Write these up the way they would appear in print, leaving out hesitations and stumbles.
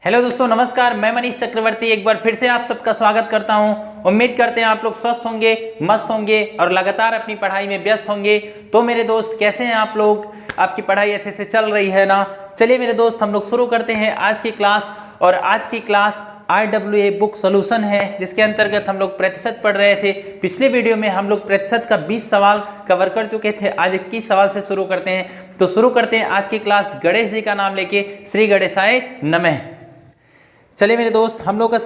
Hello दोस्तों, नमस्कार। मैं मनीष चक्रवर्ती एक बार फिर से आप सबका स्वागत करता हूं। उम्मीद करते हैं आप लोग स्वस्थ होंगे, मस्त होंगे और लगातार अपनी पढ़ाई में व्यस्त होंगे। तो मेरे दोस्त, कैसे हैं आप लोग? आपकी पढ़ाई अच्छे से चल रही है ना? चलिए मेरे दोस्त, हम लोग शुरू करते हैं आज की क्लास। और आज की क्लास RWA बुक सोल्यूशन है, जिसके अंतर्गत हम लोग प्रतिशत पढ़ रहे थे। पिछले वीडियो में हम लोग प्रतिशत का 20 सवाल कवर कर चुके थे। आज 21 सवाल से शुरू करते हैं। तो शुरू करते हैं आज की क्लास गणेश जी का नाम लेके। श्री गणेशाय नमः। चलिए मेरे दोस्त, हम लोग का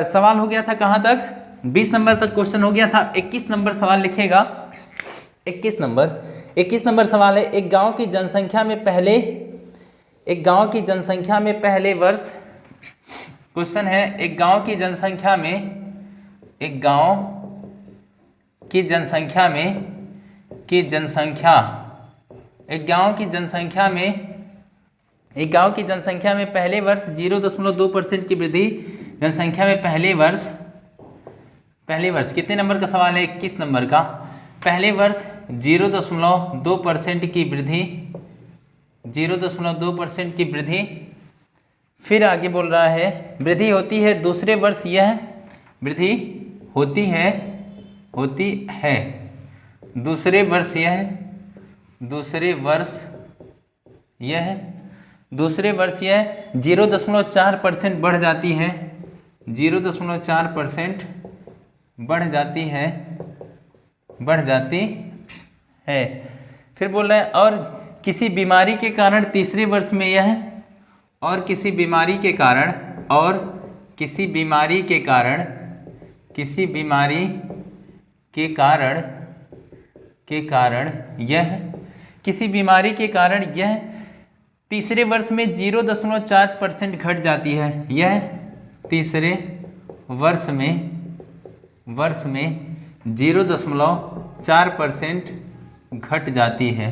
सवाल हो गया था कहाँ तक? 20 नंबर तक क्वेश्चन हो गया था। 21 नंबर सवाल लिखिएगा। 21 नंबर सवाल है। एक गांव की जनसंख्या में पहले वर्ष, क्वेश्चन है, एक गांव की जनसंख्या में पहले वर्ष 0.2% की वृद्धि। जनसंख्या में पहले वर्ष कितने नंबर का सवाल है? 21 नंबर का। पहले वर्ष 0.2% की वृद्धि, 0.2% की वृद्धि। फिर आगे बोल रहा है वृद्धि होती है दूसरे वर्ष यह वृद्धि होती है दूसरे वर्ष यह 0.4% बढ़ जाती है, 0.4% बढ़ जाती है। फिर बोल रहे हैं और किसी बीमारी के कारण तीसरे वर्ष में यह, और किसी बीमारी के कारण यह तीसरे वर्ष में 0.4% घट जाती है। यह तीसरे वर्ष में 0.4% घट जाती है।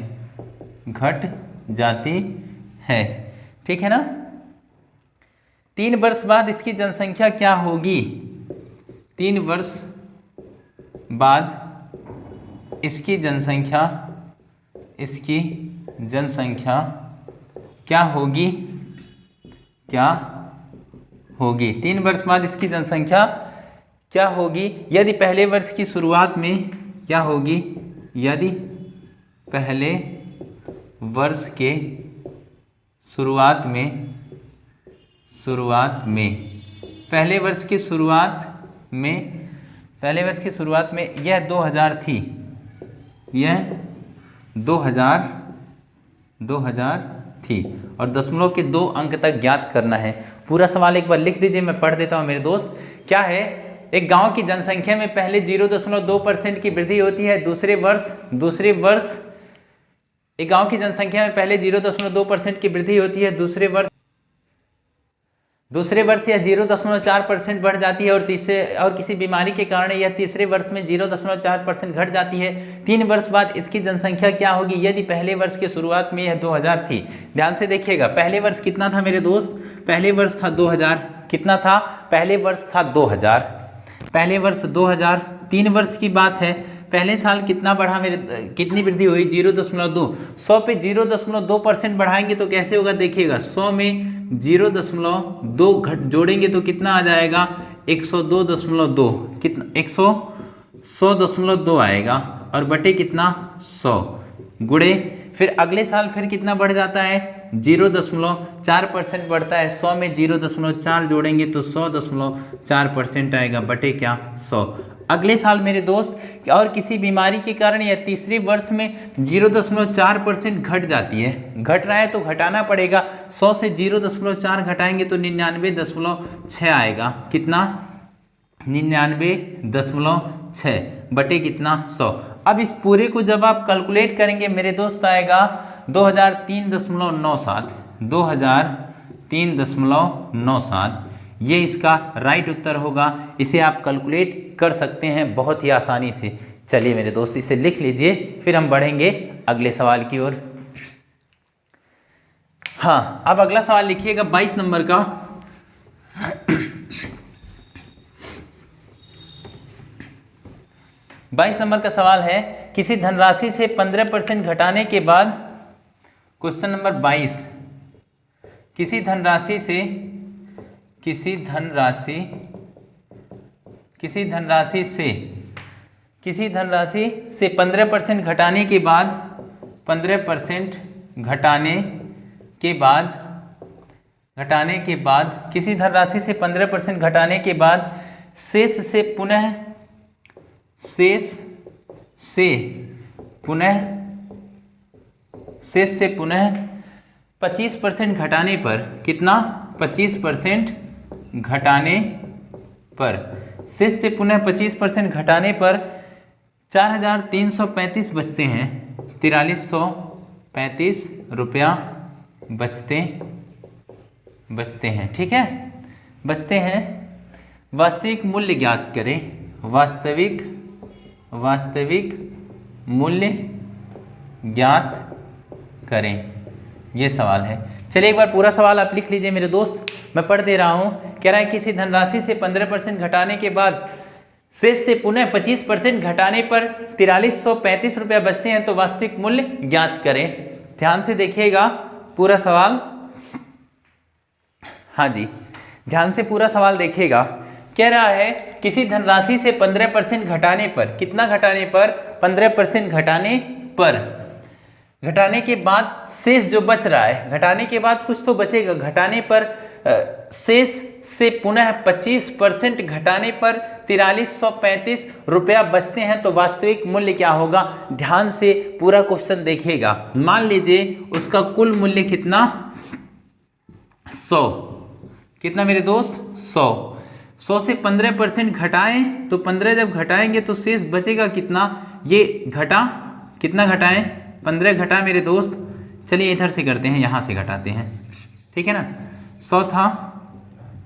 ठीक है ना? 3 वर्ष बाद इसकी जनसंख्या क्या होगी? 3 वर्ष बाद इसकी जनसंख्या क्या होगी? 3 वर्ष बाद इसकी जनसंख्या क्या होगी? यदि पहले वर्ष की शुरुआत में क्या होगी? यदि पहले वर्ष के शुरुआत में पहले वर्ष की शुरुआत में यह 2000 थी, यह 2000 थी। और दशमलव के 2 अंक तक ज्ञात करना है। पूरा सवाल एक बार लिख दीजिए, मैं पढ़ देता हूँ मेरे दोस्त। क्या है? एक गांव की जनसंख्या में पहले 0.2% की वृद्धि होती है दूसरे वर्ष। एक गांव की जनसंख्या में पहले 0.2% की वृद्धि होती है दूसरे वर्ष यह 0.4% बढ़ जाती है। और किसी बीमारी के कारण यह तीसरे वर्ष में 0.4% घट जाती है। 3 वर्ष बाद इसकी जनसंख्या क्या होगी? यदि पहले वर्ष की शुरुआत में यह 2000 थी। ध्यान से देखिएगा, पहले वर्ष कितना था मेरे दोस्त? पहले वर्ष था 2000। कितना था? पहले वर्ष था 2000। पहले वर्ष 2000। 3 वर्ष की बात है। पहले साल कितना बढ़ा कितनी वृद्धि हुई? 0.2। 100 पे 0.2% बढ़ाएंगे तो कैसे होगा? देखिएगा, 100 में 0.2 जोड़ेंगे तो कितना आ जाएगा? 102.2। कितना? 100.2 आएगा। और बटे कितना? 100 गुणे। फिर अगले साल फिर कितना बढ़ जाता है? 0.4% बढ़ता है। 100 में 0.4 जोड़ेंगे तो 100.4% आएगा, बटे क्या? 100। अगले साल मेरे दोस्त, और किसी बीमारी के कारण यह तीसरे वर्ष में 0.4% घट जाती है। घट रहा है तो घटाना पड़ेगा। 100 से 0.4 घटाएंगे तो 99.6 आएगा। कितना? 99.6 बटे कितना? 100। अब इस पूरे को जब आप कैलकुलेट करेंगे मेरे दोस्त, आएगा 2003.97। 2003.97 ये इसका राइट उत्तर होगा। इसे आप कैलकुलेट कर सकते हैं बहुत ही आसानी से। चलिए मेरे दोस्त, इसे लिख लीजिए, फिर हम बढ़ेंगे अगले सवाल की ओर। हाँ, अब अगला सवाल लिखिएगा 22 नंबर का। 22 नंबर का सवाल है, किसी धनराशि से 15% घटाने के बाद, क्वेश्चन नंबर 22, किसी धनराशि से किसी धनराशि से 15% घटाने के बाद 15% घटाने के बाद किसी धनराशि से 15% घटाने के बाद शेष से पुनः 25% घटाने पर कितना 25% घटाने पर शेष से पुनः 25% घटाने पर 4335 बचते हैं, 4335 रुपया बचते हैं। ठीक है, बचते हैं। वास्तविक मूल्य ज्ञात करें। वास्तविक मूल्य ज्ञात करें, ये सवाल है। चलिए एक बार पूरा सवाल आप लिख लीजिए मेरे दोस्त, मैं पढ़ दे रहा हूं। कह रहा है किसी धनराशि से 15% घटाने के बाद शेष से पुनः 25% घटाने पर 4335 रुपया बचते हैं, तो वास्तविक मूल्य ज्ञात करें। ध्यान से देखिएगा पूरा सवाल। हाँ जी, ध्यान से पूरा सवाल देखिएगा। कह रहा है किसी धनराशि से 15% घटाने पर, कितना घटाने पर 15% घटाने के बाद शेष जो बच रहा है, घटाने के बाद कुछ तो बचेगा, घटाने पर शेष से पुनः 25% घटाने पर 4335 रुपया बचते हैं, तो वास्तविक मूल्य क्या होगा। ध्यान से पूरा क्वेश्चन देखिएगा। मान लीजिए उसका कुल मूल्य कितना 100, कितना मेरे दोस्त 100 से 15% घटाएं तो 15 जब घटाएंगे तो शेष बचेगा कितना, ये घटा, कितना घटाएं 15 घटा मेरे दोस्त। चलिए इधर से करते हैं, यहाँ से घटाते हैं, ठीक है ना। 100 था,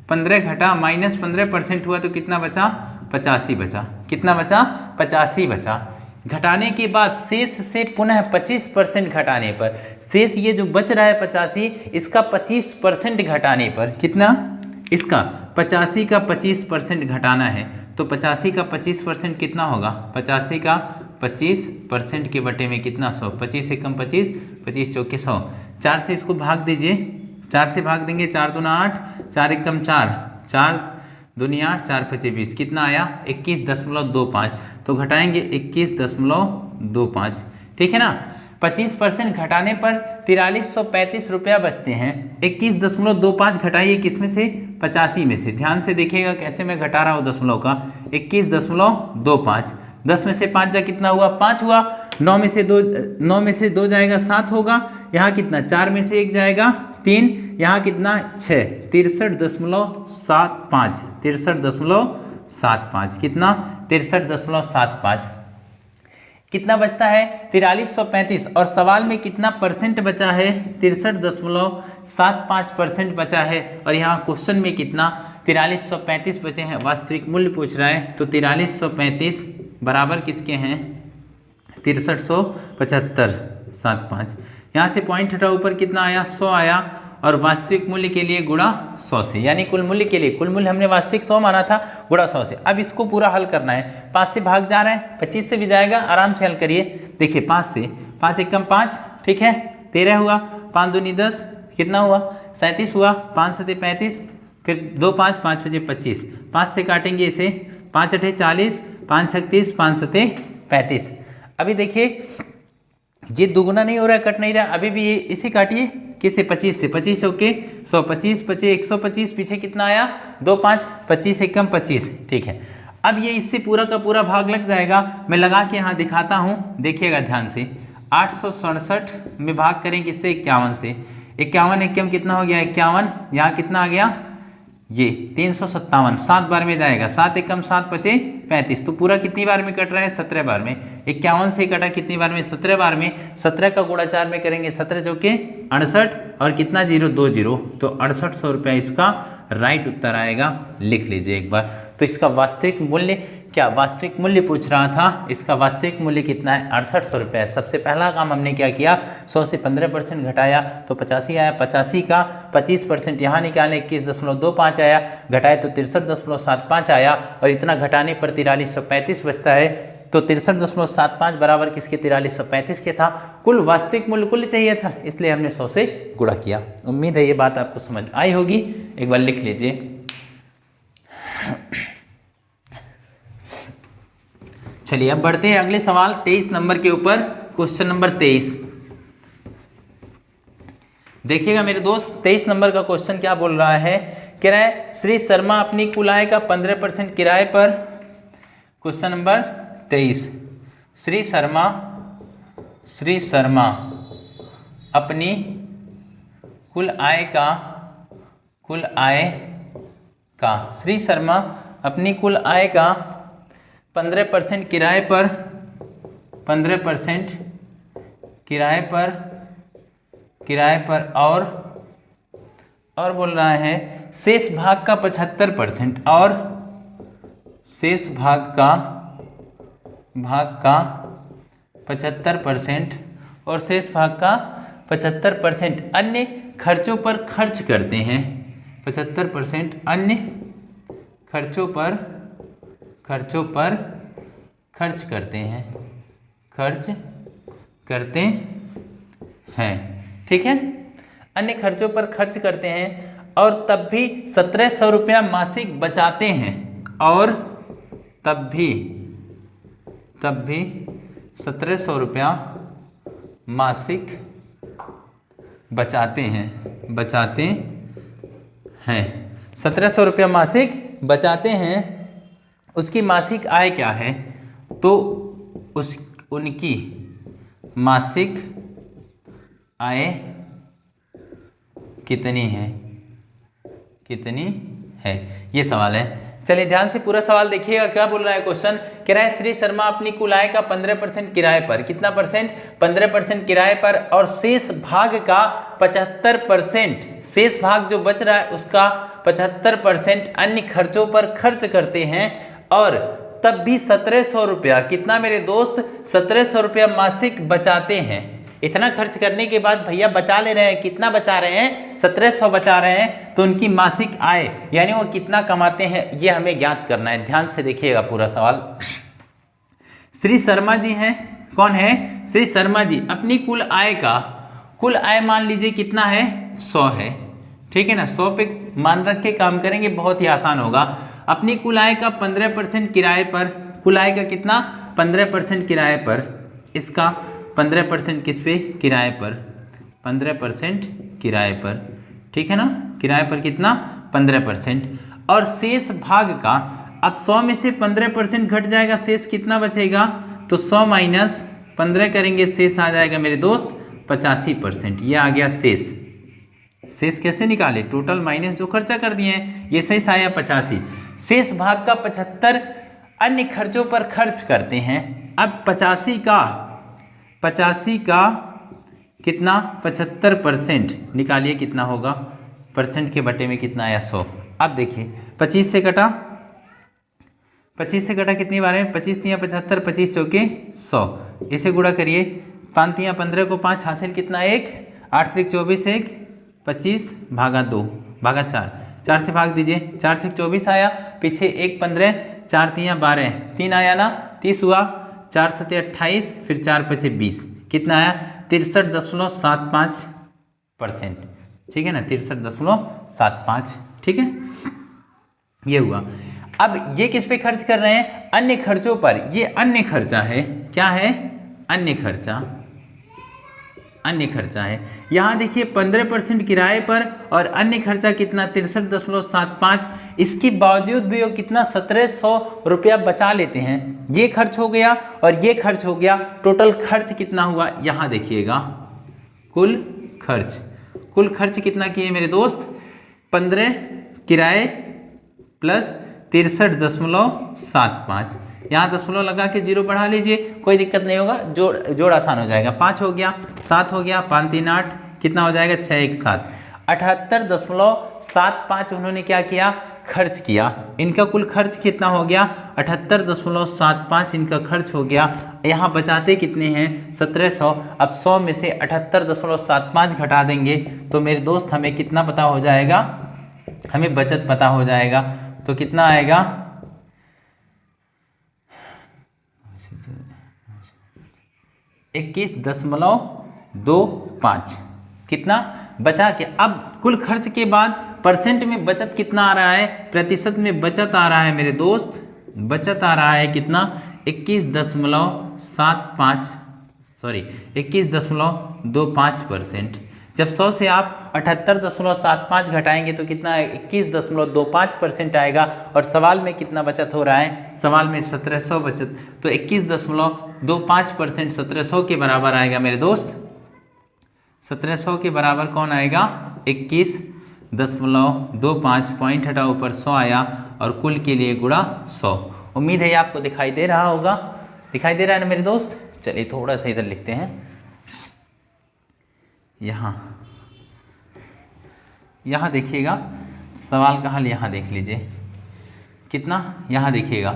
15 घटा, माइनस 15% हुआ तो कितना बचा 85 बचा। कितना बचा 85 बचा। घटाने के बाद शेष से पुनः 25% घटाने पर, शेष ये जो बच रहा है 85, इसका 25% घटाने पर, कितना इसका 85 का 25% घटाना है, तो 85 का 25% कितना होगा, 85 का 25% के बटे में कितना 100, 25 एकम 25, 25 चौके 100। 4 से इसको भाग दीजिए, 4 से भाग देंगे, 4 दूना 8, 4 एकम 4, 4 दूनी 8, 4 पचे 20, कितना आया 21.25। तो घटाएंगे 21.25, ठीक है ना। 25% घटाने पर 4335 रुपया बचते हैं। 21.25 घटाइए किस में से, 85 में से। ध्यान से देखिएगा कैसे मैं घटा रहा हूँ दशमलव का। 21.25, 10 में से 5 जा कितना हुआ 5 हुआ। 9 में से 2 जाएगा 7 होगा। यहाँ कितना 4 में से 1 जाएगा 3, यहाँ कितना 6, 63.75, 63.75, कितना 63.75। कितना बचता है 4335, और सवाल में कितना परसेंट बचा है 63.75% बचा है, और यहाँ क्वेश्चन में कितना 4335 बचे हैं। वास्तविक मूल्य पूछ रहा है, तो 4335 बराबर किसके हैं 6375.75। यहाँ से पॉइंट हटा, ऊपर कितना आया 100 आया, और वास्तविक मूल्य के लिए गुणा 100 से, यानी कुल मूल्य के लिए, कुल मूल्य हमने वास्तविक 100 माना था, गुणा 100 से। अब इसको पूरा हल करना है। 5 से भाग जा रहा है, 25 से भी जाएगा, आराम से हल करिए। देखिए 5 से, 5 एकम 5, ठीक है 13 हुआ, 5 दूनी 10, कितना हुआ 37 हुआ, 5 सते 35, फिर 2 5, 5 बजे 25, 5 से काटेंगे इसे, 5 अठे 40, 5 36, 5 सते 35। अभी देखिए ये दुगुना नहीं हो रहा है, कट नहीं रहा, अभी भी ये इसे काटिए, किससे 25 से, 25 चौके 100, 25 पचे 125, पीछे कितना आया 2 5, 25 एकम 25, ठीक है। अब ये इससे पूरा का पूरा भाग लग जाएगा। मैं लगा के यहाँ दिखाता हूँ, देखिएगा ध्यान से। 867 में भाग करें किससे 51 से, 51 एकम कितना हो गया 51, यहाँ कितना आ गया ये 357, 7 बार में जाएगा, 7 एकम 7 पचे 35, तो पूरा कितनी बार में कट रहा है 17 बार में। 51 से कटा कितनी बार में 17 बार में। 17 का गुणा 4 में करेंगे, 17 चौके 68, और कितना 020, तो 6800 रुपया इसका राइट उत्तर आएगा। लिख लीजिए एक बार। तो इसका वास्तविक मूल्य क्या, वास्तविक मूल्य पूछ रहा था, इसका वास्तविक मूल्य कितना है 6800 रुपये। सबसे पहला काम हमने क्या किया, 100 से 15% घटाया तो 85 आया, 85 का 25% यहाँ निकाले 21.25 आया, घटाए तो 63.75 आया, और इतना घटाने पर 4335 बचता है। तो 63.75 बराबर किसके 4335 के था। कुल वास्तविक मूल्य कुल चाहिए था, इसलिए हमने 100 से गुणा किया। उम्मीद है ये बात आपको समझ आई होगी। एक बार लिख लीजिए। चलिए अब बढ़ते हैं अगले सवाल 23 नंबर के ऊपर। क्वेश्चन नंबर 23 देखिएगा मेरे दोस्त, 23 नंबर का क्वेश्चन क्या बोल रहा है, कह रहा है श्री शर्मा अपनी कुल आय का 15% किराए पर। क्वेश्चन नंबर 23, श्री शर्मा अपनी कुल आय का श्री शर्मा अपनी कुल आय का 15% किराए पर 15% किराए पर और बोल रहा है शेष भाग का 75% और शेष भाग का 75% और शेष भाग का 75% अन्य खर्चों पर खर्च करते हैं। 75% अन्य खर्चों पर खर्च करते हैं। ठीक है, अन्य खर्चों पर खर्च करते हैं और तब भी 1700 रुपया मासिक बचाते हैं। और तब भी 1700 रुपया मासिक बचाते हैं 1700 रुपया मासिक बचाते हैं। उसकी मासिक आय क्या है, तो उनकी मासिक आय कितनी है, ये सवाल है। चलिए ध्यान से पूरा सवाल देखिएगा, क्या बोल रहा है क्वेश्चन, कह रहा है श्री शर्मा अपनी कुल आय का 15% किराए पर, कितना परसेंट, 15% किराए पर और शेष भाग का 75%, शेष भाग जो बच रहा है उसका 75% अन्य खर्चों पर खर्च करते हैं और तब भी 1700 रुपया, कितना मेरे दोस्त, 1700 रुपया मासिक बचाते हैं। इतना खर्च करने के बाद भैया बचा ले रहे हैं, कितना बचा रहे हैं, 1700 बचा रहे हैं, तो उनकी मासिक आय यानी वो कितना कमाते हैं ये हमें ज्ञात करना है। ध्यान से देखिएगा पूरा सवाल। श्री शर्मा जी हैं, कौन है, श्री शर्मा जी अपनी कुल आय मान लीजिए कितना है, 100 है। ठीक है ना, 100 पे मान रख के काम करेंगे, बहुत ही आसान होगा। अपनी कुल आय का 15% किराए पर, कुल आय का कितना, 15% किराए पर, इसका 15% किस पे, किराए पर, 15% किराए पर। ठीक है ना, किराए पर कितना, 15%। और शेष भाग का, अब 100 में से 15% घट जाएगा, शेष कितना बचेगा, तो 100 माइनस 15 करेंगे, शेष आ जाएगा मेरे दोस्त 85%। ये आ गया शेष। शेष कैसे निकाले, टोटल माइनस जो खर्चा कर दिए हैं, ये शेष आया 85। शेष भाग का 75 अन्य खर्चों पर खर्च करते हैं। अब 85 का कितना, 75% निकालिए, कितना होगा, परसेंट के बटे में कितना आया, 100। अब देखिए 25 से कटा कितनी बार है, 25 तियाँ 75, 25 चौके 100, इसे गुणा करिए, 5 तियाँ 15 को 5 हासिल कितना, 1, 8 त्रिक 24, 1, 25 भागा 2 भागा 4 से भाग दीजिए, 4 से 24 आया, पीछे 1 15, 4 तियाँ 12, 3 आया ना, 30 हुआ, 4 सते 28, फिर 4 पचे 20, कितना आया, 63.75%। ठीक है ना, 63.75। ठीक है, ये हुआ। अब ये किस पे खर्च कर रहे हैं, अन्य खर्चों पर। ये अन्य खर्चा है, क्या है, अन्य खर्चा है। यहाँ देखिए 15% किराए पर और अन्य खर्चा कितना, 63.75। इसके बावजूद भी वो कितना, 1700 रुपया बचा लेते हैं। ये खर्च हो गया और ये खर्च हो गया, टोटल खर्च कितना हुआ, यहाँ देखिएगा, कुल खर्च कितना किए मेरे दोस्त, 15 किराए प्लस 63.75। यहाँ दशमलव लगा के 0 बढ़ा लीजिए, कोई दिक्कत नहीं होगा, जोड़ आसान हो जाएगा। 5 हो गया, 7 हो गया, 5 3 8, कितना हो जाएगा, 6 1 7, 78.75 उन्होंने क्या किया, खर्च किया। इनका कुल खर्च कितना हो गया, 78.75 इनका खर्च हो गया। यहाँ बचाते कितने हैं, 1700। अब 100 में से 78.75 घटा देंगे तो मेरे दोस्त हमें कितना पता हो जाएगा, हमें बचत पता हो जाएगा। तो कितना आएगा, 21.25। कितना बचा के, अब कुल खर्च के बाद परसेंट में बचत कितना आ रहा है, प्रतिशत में बचत आ रहा है मेरे दोस्त, बचत आ रहा है कितना, 21.25%। जब 100 से आप 78.75 घटाएंगे तो कितना है, 21.25% आएगा। और सवाल में कितना बचत हो रहा है, सवाल में 1700 बचत, तो 21.25% 1700 के बराबर आएगा मेरे दोस्त। 1700 के बराबर कौन आएगा, 21.25, पॉइंट हटा ऊपर 100 आया और कुल के लिए गुणा 100। उम्मीद है आपको दिखाई दे रहा होगा, दिखाई दे रहा है ना मेरे दोस्त। चलिए थोड़ा सा इधर लिखते हैं, यहाँ देखिएगा सवाल का हल, यहाँ देख लीजिए कितना, यहाँ देखिएगा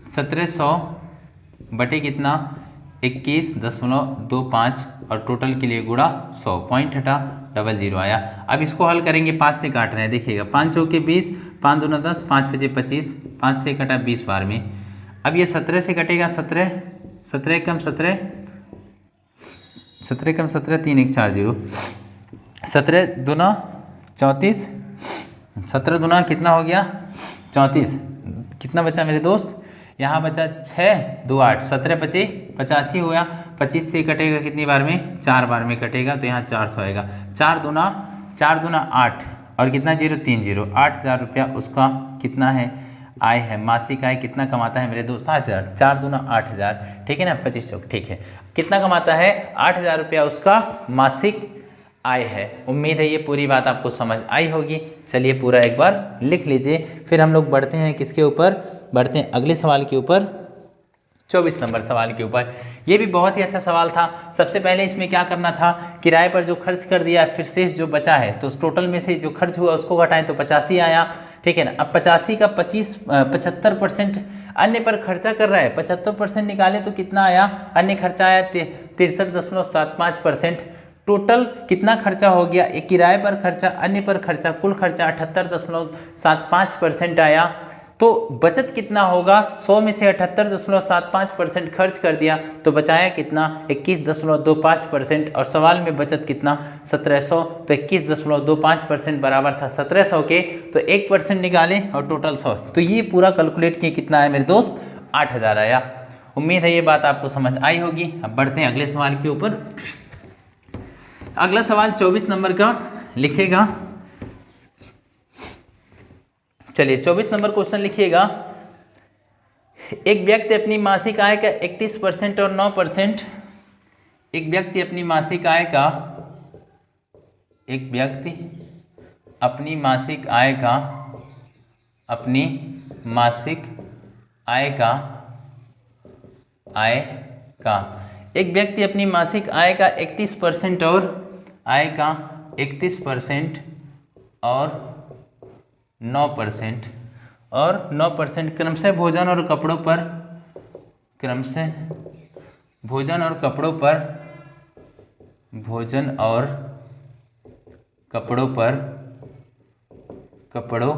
1700 बटे कितना 21.25 और टोटल के लिए गुणा 100, पॉइंट हटा 00 आया। अब इसको हल करेंगे, 5 से काट रहे हैं, देखिएगा 5 चौके 20, 5 दूना 10, 5 पचे 25, 5 से कटा 20 बार में। अब ये 17 से कटेगा 17, 17 कम 17, 17 कम 17, 3 1 4 0, 17 दूना 34, 17 दूना कितना हो गया 34, कितना बचा मेरे दोस्त, यहाँ बचा 6 2 8, 17 पचे 85 हो गया, 25 से कटेगा कितनी बार में, 4 बार में कटेगा, तो यहाँ 400 आएगा। 4 दूना 8 और कितना 0 3 0, 8000 रुपया उसका कितना है, आय है, मासिक आय कितना कमाता है मेरे दोस्त, 8000। 4 दूना 8000, ठीक है ना, 25 चौक, ठीक है, कितना कमाता है 8000 रुपया उसका मासिक आय है। उम्मीद है ये पूरी बात आपको समझ आई होगी। चलिए पूरा एक बार लिख लीजिए, फिर हम लोग बढ़ते हैं किसके ऊपर, बढ़ते हैं अगले सवाल के ऊपर, 24 नंबर सवाल के ऊपर। ये भी बहुत ही अच्छा सवाल था। सबसे पहले इसमें क्या करना था, किराए पर जो खर्च कर दिया फिर शेष जो बचा है, तो टोटल में से जो खर्च हुआ उसको घटाएं तो 85 आया, ठीक है ना। अब 85 का 75% अन्य पर खर्चा कर रहा है, 75% निकालें तो कितना आया, अन्य खर्चा आया 63.75%। टोटल कितना खर्चा हो गया, एक किराए पर खर्चा, अन्य पर खर्चा, कुल खर्चा 78.75% आया। तो बचत कितना होगा, 100 में से 78.75% खर्च कर दिया तो बचाया कितना 21.25%। और सवाल में बचत कितना 1700, तो 21.25% बराबर था 1700 के, तो 1% निकालें और टोटल 100, तो ये पूरा कैलकुलेट किए कितना है मेरे दोस्त 8000 आया। उम्मीद है ये बात आपको समझ आई होगी। अब बढ़ते हैं अगले सवाल के ऊपर। अगला सवाल 24 नंबर का लिखिएगा। चलिए 24 नंबर क्वेश्चन लिखिएगा। एक व्यक्ति अपनी मासिक आय का 31% और 9%, एक व्यक्ति अपनी मासिक आय का, एक व्यक्ति अपनी मासिक आय का, अपनी मासिक आय का, एक व्यक्ति अपनी मासिक आय का 31% और आय का 31% और 9% और 9% क्रमशः भोजन और कपड़ों पर, क्रमशः भोजन और कपड़ों पर, भोजन और कपड़ों पर, कपड़ों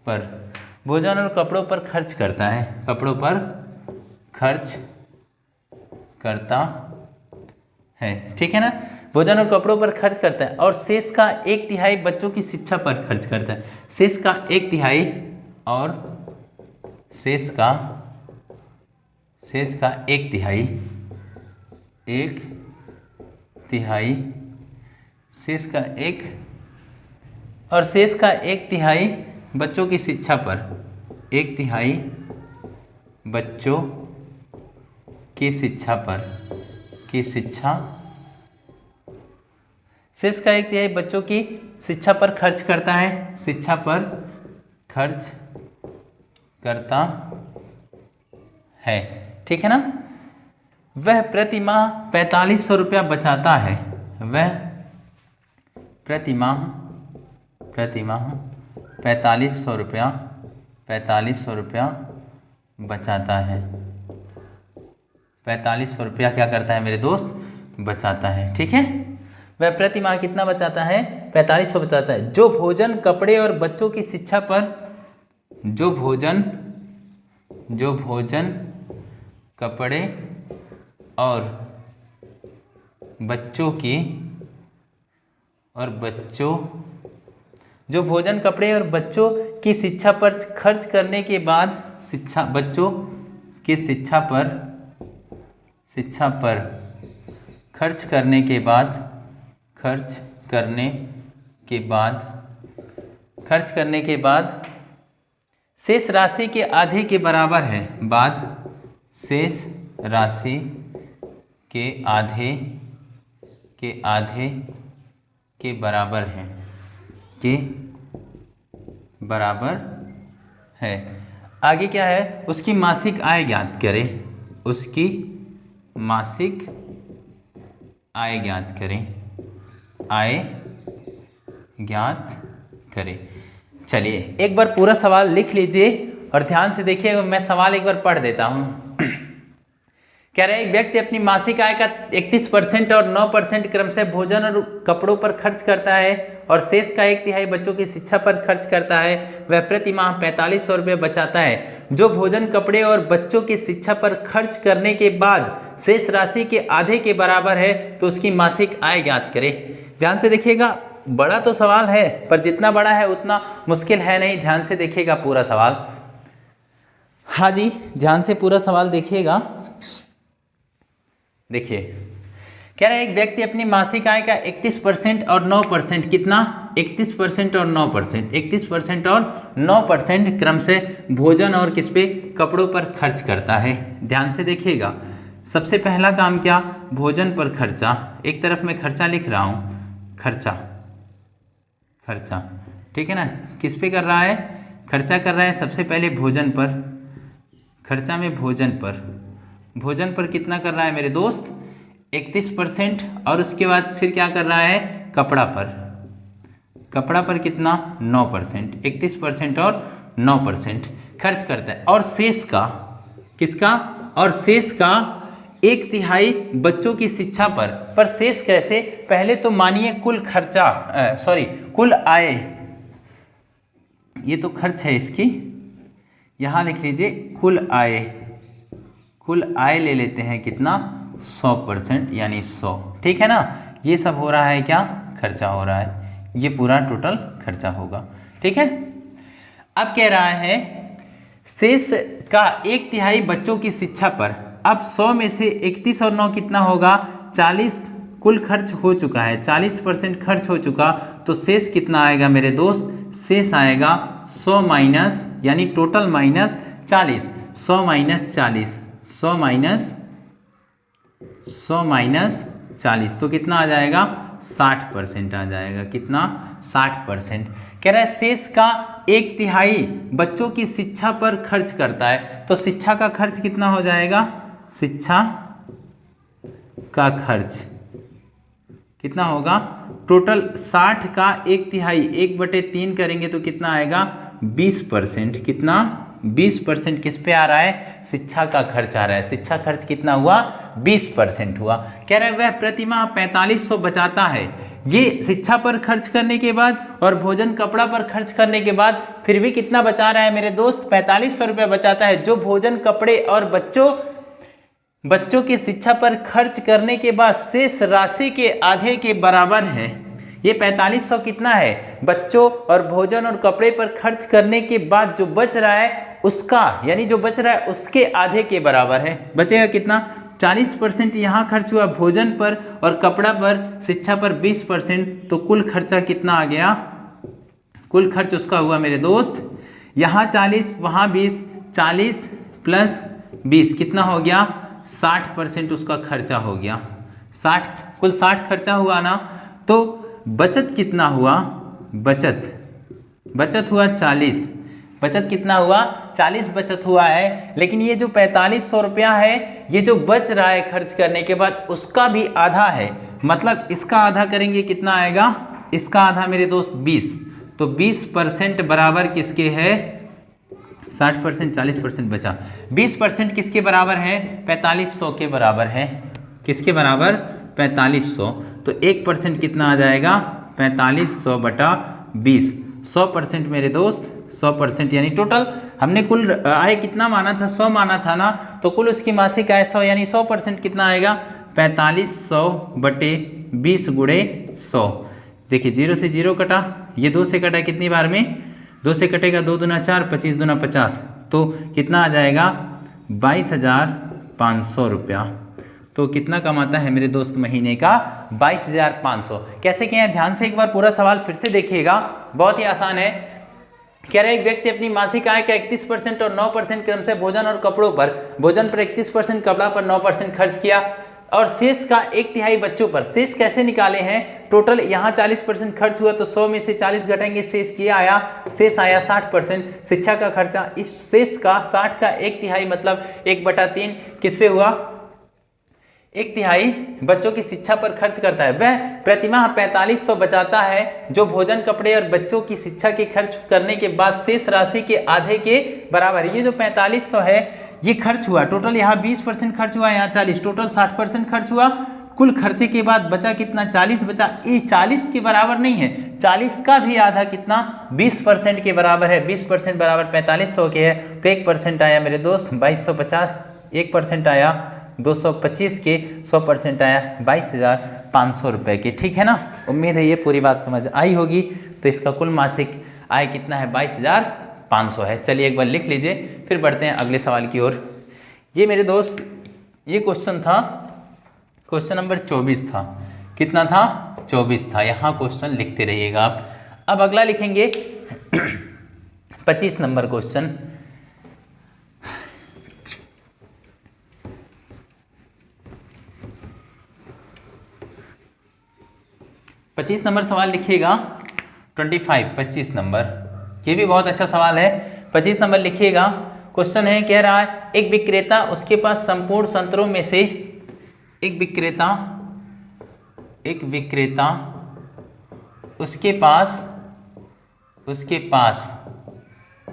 पर, भोजन और कपड़ों पर खर्च करता है, कपड़ों पर खर्च करता है, ठीक है ना, भोजन और कपड़ों पर खर्च करता है। और शेष का 1/3 बच्चों की शिक्षा पर खर्च करता है, शेष का 1/3 और शेष का 1/3, 1/3 शेष का 1 और शेष का 1/3 बच्चों की शिक्षा पर, 1/3 बच्चों की शिक्षा पर, की शिक्षा, शेष का 1/3 बच्चों की शिक्षा पर खर्च करता है, शिक्षा पर खर्च करता है, ठीक है ना। वह प्रति माह 4500 रुपया बचाता है, वह प्रति माह 4500 रुपया बचाता है, 4500 रुपया क्या करता है मेरे दोस्त, बचाता है, ठीक है। वह प्रति माह कितना बचाता है, 4500 बचाता है। जो भोजन कपड़े और बच्चों की शिक्षा पर, जो भोजन कपड़े और बच्चों की, जो भोजन कपड़े और बच्चों की शिक्षा पर खर्च करने के बाद, शिक्षा बच्चों की शिक्षा पर खर्च करने के बाद शेष राशि के आधे के बराबर है। शेष राशि के आधे के बराबर है। आगे क्या है, उसकी मासिक आय ज्ञात करें। उसकी मासिक आय ज्ञात करें। चलिए एक बार पूरा सवाल लिख लीजिए और ध्यान से देखिए। मैं सवाल एक बार पढ़ देता हूं। कह रहे हैं, एक व्यक्ति अपनी मासिक आय का 31% और 9% क्रमशः भोजन और कपड़ों पर खर्च करता है और शेष का 1/3 बच्चों की शिक्षा पर खर्च करता है। वह प्रति माह 4500 रुपये बचाता है। जो भोजन, कपड़े और बच्चों की शिक्षा पर खर्च करने के बाद शेष राशि के आधे के बराबर है, तो उसकी मासिक आय ज्ञात करें। ध्यान से देखिएगा, बड़ा तो सवाल है पर जितना बड़ा है उतना मुश्किल है नहीं। ध्यान से देखिएगा पूरा सवाल। हाँ जी, ध्यान से पूरा सवाल देखिएगा। देखिए, कह रहे हैं, एक व्यक्ति अपनी मासिक आय का 31% और 9% कितना, 31% और 9%, 31% और 9% क्रमशः भोजन और किस पे, कपड़ों पर खर्च करता है। ध्यान से देखिएगा, सबसे पहला काम क्या, भोजन पर खर्चा। एक तरफ मैं खर्चा लिख रहा हूँ, खर्चा, ठीक है ना। किस पे कर रहा है, खर्चा कर रहा है सबसे पहले भोजन पर। खर्चा में भोजन पर कितना कर रहा है मेरे दोस्त, 31%। और उसके बाद फिर क्या कर रहा है, कपड़ा पर कितना, 9%। 31% और 9% खर्च करता है। और शेष का किसका, और शेष का 1/3 बच्चों की शिक्षा पर शेष कैसे, पहले तो मानिए कुल आय, ये तो खर्च है इसकी, यहां लिख लीजिए कुल आय ले लेते हैं कितना, 100%, यानी 100, ठीक है ना। ये सब हो रहा है क्या, खर्चा हो रहा है, ये पूरा टोटल खर्चा होगा, ठीक है। अब कह रहा है शेष का 1/3 बच्चों की शिक्षा पर। अब 100 में से 31 और 9 कितना होगा, 40 कुल खर्च हो चुका है, 40% खर्च हो चुका, तो शेष कितना आएगा मेरे दोस्त, शेष आएगा 100 माइनस, यानी टोटल माइनस 40, 100 माइनस 40, 100 माइनस 40, तो कितना आ जाएगा, 60% आ जाएगा। कितना, 60%। कह रहा है शेष का 1/3 बच्चों की शिक्षा पर खर्च करता है, तो शिक्षा का खर्च कितना हो जाएगा, शिक्षा का खर्च कितना होगा, टोटल 60 का 1/3, 1/3 करेंगे तो कितना आएगा, 20%। कितना, 20% किस पे आ रहा है, शिक्षा का खर्च आ रहा है। शिक्षा खर्च कितना हुआ, 20% हुआ। कह रहे हैं वह प्रति माह 4500 बचाता है। ये शिक्षा पर खर्च करने के बाद और भोजन कपड़ा पर खर्च करने के बाद फिर भी कितना बचा रहा है मेरे दोस्त, 4500 रुपये बचाता है। जो भोजन, कपड़े और बच्चों की शिक्षा पर खर्च करने के बाद शेष राशि के आधे के बराबर है। ये 4500 कितना है, बच्चों और भोजन और कपड़े पर खर्च करने के बाद जो बच रहा है उसका, यानी जो बच रहा है उसके आधे के बराबर है। बचेगा कितना, 40% यहाँ खर्च हुआ भोजन पर और कपड़ा पर, शिक्षा पर 20%, तो कुल खर्चा कितना आ गया, कुल खर्च उसका हुआ मेरे दोस्त, यहाँ 40 वहाँ 20, 40 प्लस 20 कितना हो गया, 60% उसका खर्चा हो गया। 60, कुल 60 खर्चा हुआ ना, तो बचत कितना हुआ, बचत हुआ 40, बचत कितना हुआ, 40 बचत हुआ है। लेकिन ये जो 4500 रुपया है, ये जो बच रहा है खर्च करने के बाद, उसका भी आधा है। मतलब इसका आधा करेंगे कितना आएगा, इसका आधा मेरे दोस्त 20, तो 20% बराबर किसके है, 60%, 40% बचा, 20% किसके बराबर है, 4500 के बराबर है। किसके बराबर, 4500, तो 1% कितना आ जाएगा, 4500 बटा 20, 100% मेरे दोस्त, 100%, यानी टोटल हमने कुल आय कितना माना था, 100 माना था ना, तो कुल उसकी मासिक आय 100, यानी 100% कितना आएगा, 4500 बटे 20 गुणे 100। देखिए 0 से 0 कटा, ये 2 से कटा कितनी बार में, 2 से कटेगा, 2 दूना 4, 25 दूना 50, तो कितना आ जाएगा, 22,500 रुपया। तो कितना कमाता है मेरे दोस्त महीने का? 22,500। कैसे किया है ध्यान से एक बार पूरा सवाल फिर से देखिएगा, बहुत ही आसान है। कह रहा है एक व्यक्ति अपनी मासिक आय का 31% और 9% क्रम से भोजन और कपड़ों पर, भोजन पर 31%, कपड़ा पर 9% खर्च किया और शेष का 1/3 बच्चों पर। शेष कैसे निकाले हैं? टोटल यहाँ 40% खर्च हुआ तो 100 में से 40 घटाएंगे, शेष किया आया, शेष आया 60%। शिक्षा का खर्चा, इस शेष का 60 का 1/3 मतलब 1/3 किस पे हुआ? 1/3 बच्चों की शिक्षा पर खर्च करता है। वह प्रतिमाह 4500 बचाता है जो भोजन, कपड़े और बच्चों की शिक्षा के खर्च करने के बाद शेष राशि के आधे के बराबर है। ये जो 4500 है ये खर्च हुआ, टोटल यहाँ 20% खर्च हुआ, यहाँ 40, टोटल 60% खर्च हुआ। कुल खर्चे के बाद बचा कितना? 40 बचा। ये 40 के बराबर नहीं है, 40 का भी आधा कितना? 20% के बराबर है। 20% बराबर 4500 के है तो 1% आया मेरे दोस्त 2250, 1% आया 225 के, 100% आया 22,500 रुपये के। ठीक है ना? उम्मीद है ये पूरी बात समझ आई होगी। तो इसका कुल मासिक आय कितना है? 22,500 है। चलिए एक बार लिख लीजिए, फिर बढ़ते हैं अगले सवाल की ओर। ये मेरे दोस्त ये क्वेश्चन था, क्वेश्चन नंबर 24 था। कितना था? 24 था। यहाँ क्वेश्चन लिखते रहिएगा आप। अब अगला लिखेंगे 25 नंबर क्वेश्चन। 25 नंबर सवाल लिखिएगा। 25 नंबर, ये भी बहुत अच्छा सवाल है। 25 नंबर लिखिएगा। क्वेश्चन है, कह रहा है एक विक्रेता उसके पास संपूर्ण संतरों में से, एक विक्रेता उसके पास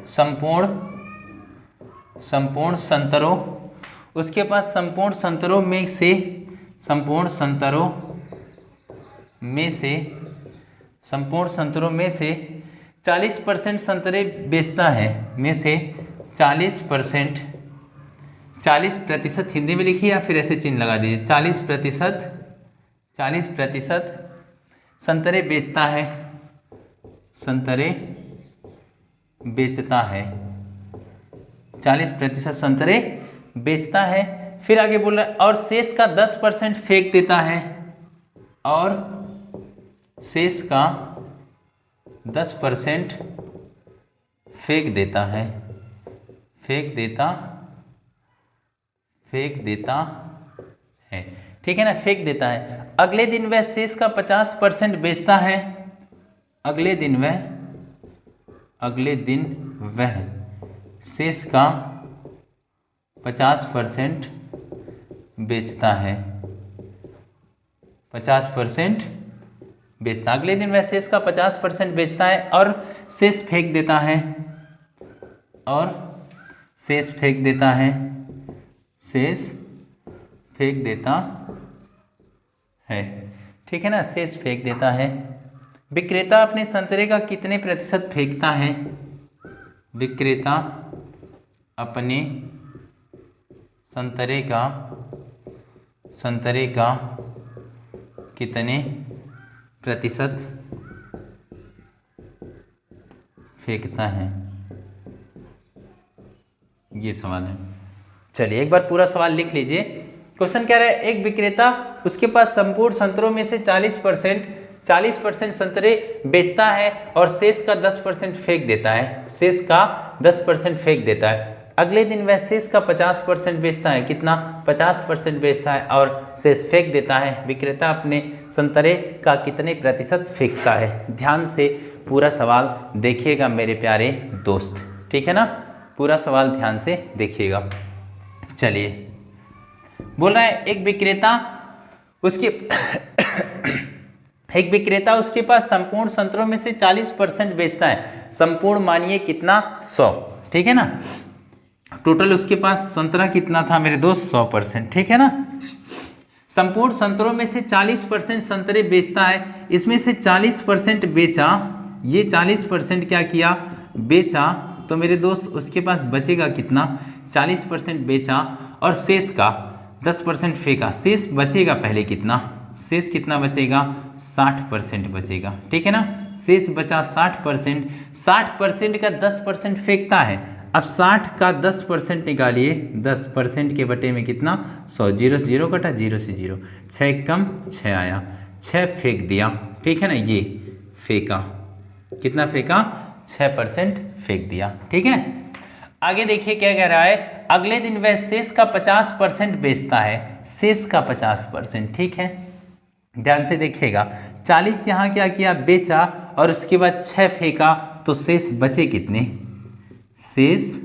संपूर्ण संतरों, उसके पास संपूर्ण संतरों में से 40% संतरे बेचता है, में से 40%, 40% हिंदी में लिखिए या फिर ऐसे चिन्ह लगा दीजिए। 40% संतरे बेचता है, संतरे बेचता है, 40% संतरे बेचता है। फिर आगे बोल रहा है और शेष का 10% फेंक देता है, और शेष का 10% फेंक देता है, फेंक देता है। ठीक है ना? फेंक देता है। अगले दिन वह शेष का 50% बेचता है, अगले दिन वह शेष का 50% बेचता है, 50% बेचता। अगले दिन वह शेष का 50% बेचता है और शेष फेंक देता है, और शेष फेंक देता है, शेष फेंक देता है। ठीक है ना? शेष फेंक देता है। विक्रेता अपने संतरे का कितने प्रतिशत फेंकता है? विक्रेता अपने संतरे का कितने प्रतिशत फेंकता है? ये सवाल है। चलिए एक बार पूरा सवाल लिख लीजिए। क्वेश्चन कह रहा है एक विक्रेता उसके पास संपूर्ण संतरों में से 40% संतरे बेचता है और शेष का 10% फेंक देता है, शेष का 10% फेंक देता है। अगले दिन वह शेष का 50% बेचता है। कितना? 50% बेचता है और शेष फेंक देता है। विक्रेता अपने संतरे का कितने प्रतिशत फेंकता है? ध्यान से पूरा सवाल देखिएगा मेरे प्यारे दोस्त। ठीक है ना? पूरा सवाल ध्यान से देखिएगा। चलिए बोल रहा है एक विक्रेता उसके पास संपूर्ण संतरों में से 40% बेचता है। संपूर्ण मानिए कितना? 100। ठीक है ना? टोटल उसके पास संतरा कितना था मेरे दोस्त? 100%। ठीक है ना? संपूर्ण संतरों में से 40% संतरे बेचता है, इसमें से 40% बेचा, ये 40% क्या किया? बेचा। तो मेरे दोस्त उसके पास बचेगा कितना? 40% बेचा और शेष का 10% फेंका। शेष बचेगा पहले कितना? शेष कितना बचेगा? 60% बचेगा। ठीक है ना? शेष बचा 60%। 60% का 10% फेंकता है। अब 60 का 10% निकालिए, 10% के बटे में कितना 100, 0 से 0 कटा, 0 से 0, 6 कम 6 आया, 6 फेंक दिया, ठीक है ना, ये फेंका, कितना फेंका 6% फेंक दिया, ठीक है। आगे देखिए क्या कह रहा है, अगले दिन वह शेष का 50% बेचता है, शेष का 50%, ठीक है, ध्यान से देखिएगा, 40 यहाँ क्या किया बेचा और उसके बाद 6 फेंका, तो शेष बचे कितने, शेष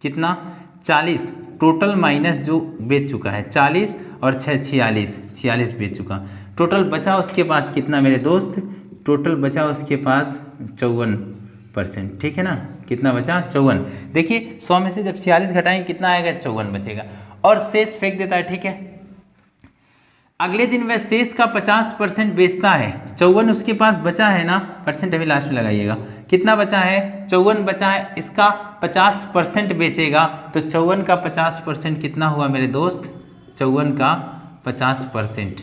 कितना 40 टोटल माइनस जो बेच चुका है 40 और 6 46 बेच चुका, टोटल बचा उसके पास कितना मेरे दोस्त, टोटल बचा उसके पास 54%, ठीक है ना, कितना बचा 54। देखिए 100 में से जब 46 घटाएंगे कितना आएगा 54 बचेगा और शेष फेंक देता है, ठीक है। अगले दिन वह शेष का 50% बेचता है, 54 उसके पास बचा है ना, परसेंट अभी लास्ट में लगाइएगा, कितना बचा है 54 बचा है, इसका 50% बेचेगा तो 54 का 50% कितना हुआ मेरे दोस्त, 54 का 50%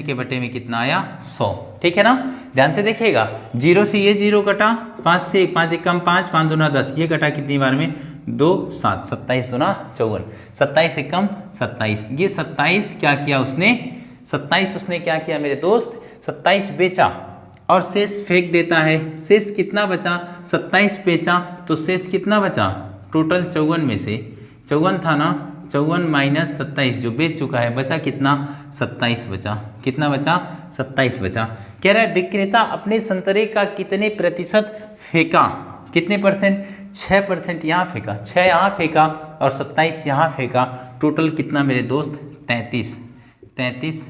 के बटे में कितना आया 100, ठीक है ना। ध्यान से देखिएगा, 0 से ये 0 कटा, 5 से 1, 5 1 कम 5, 5 दूना 10, ये कटा कितनी बार में 2 7, 27 दूना 54, 27 1 कम 27, ये 27 क्या किया उसने, 27 उसने क्या किया मेरे दोस्त, 27 बेचा और शेष फेंक देता है, शेष कितना बचा 27 बेचा तो शेष कितना बचा, टोटल 54 में से 54 था ना, 54 माइनस 27 जो बेच चुका है बचा कितना 27 बचा, कितना बचा 27 बचा। कह रहा है विक्रेता अपने संतरे का कितने प्रतिशत फेंका, कितने परसेंट, 6% यहाँ फेंका, 6 यहाँ फेंका और 27 यहाँ फेंका, टोटल कितना मेरे दोस्त 33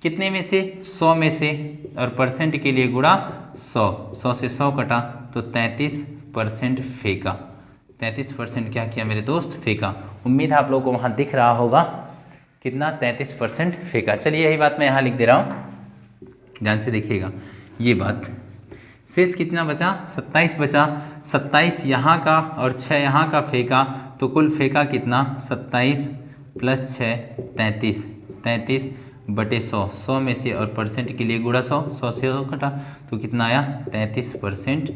कितने में से 100 में से, और परसेंट के लिए गुणा 100 से 100 कटा तो 33% फेंका, 33% क्या किया मेरे दोस्त फेंका। उम्मीद है आप लोगों को वहाँ दिख रहा होगा कितना 33% फेंका। चलिए यही बात मैं यहाँ लिख दे रहा हूँ, ध्यान से देखिएगा, ये बात शेष कितना बचा 27 बचा, 27 यहाँ का और 6 यहाँ का फेंका तो कुल फेंका कितना 27 प्लस 6 33 बटे 100 में से और परसेंट के लिए गुणा 100 से 100 कटा तो कितना आया 33%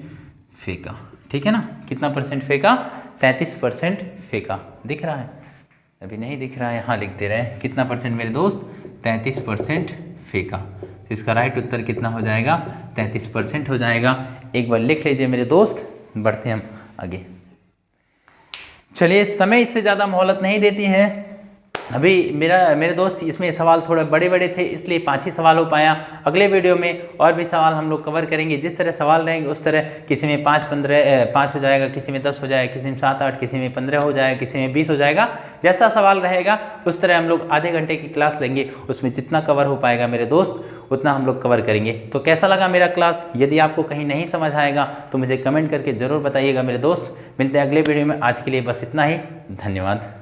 फेंका, ठीक है ना। कितना परसेंट फेंका 33% फेंका, दिख रहा है, अभी नहीं दिख रहा है, यहाँ लिख दे रहे हैं कितना परसेंट मेरे दोस्त 33% फेंका। तो इसका राइट उत्तर कितना हो जाएगा 33% हो जाएगा। एक बार लिख लीजिए मेरे दोस्त, बढ़ते हैं हम आगे। चलिए समय इससे ज़्यादा मोहलत नहीं देती है, अभी मेरे दोस्त इसमें सवाल थोड़े बड़े बड़े थे इसलिए 5 ही सवाल हो पाया। अगले वीडियो में और भी सवाल हम लोग कवर करेंगे, जिस तरह सवाल रहेंगे उस तरह, किसी में 5 हो जाएगा, किसी में 10 हो जाएगा, किसी में 7 8, किसी में 15 हो जाएगा, किसी में 20 हो जाएगा। जैसा सवाल रहेगा उस तरह हम लोग आधे घंटे की क्लास लेंगे, उसमें जितना कवर हो पाएगा मेरे दोस्त उतना हम लोग कवर करेंगे। तो कैसा लगा मेरा क्लास, यदि आपको कहीं नहीं समझ आएगा तो मुझे कमेंट करके ज़रूर बताइएगा मेरे दोस्त। मिलते हैं अगले वीडियो में, आज के लिए बस इतना ही, धन्यवाद।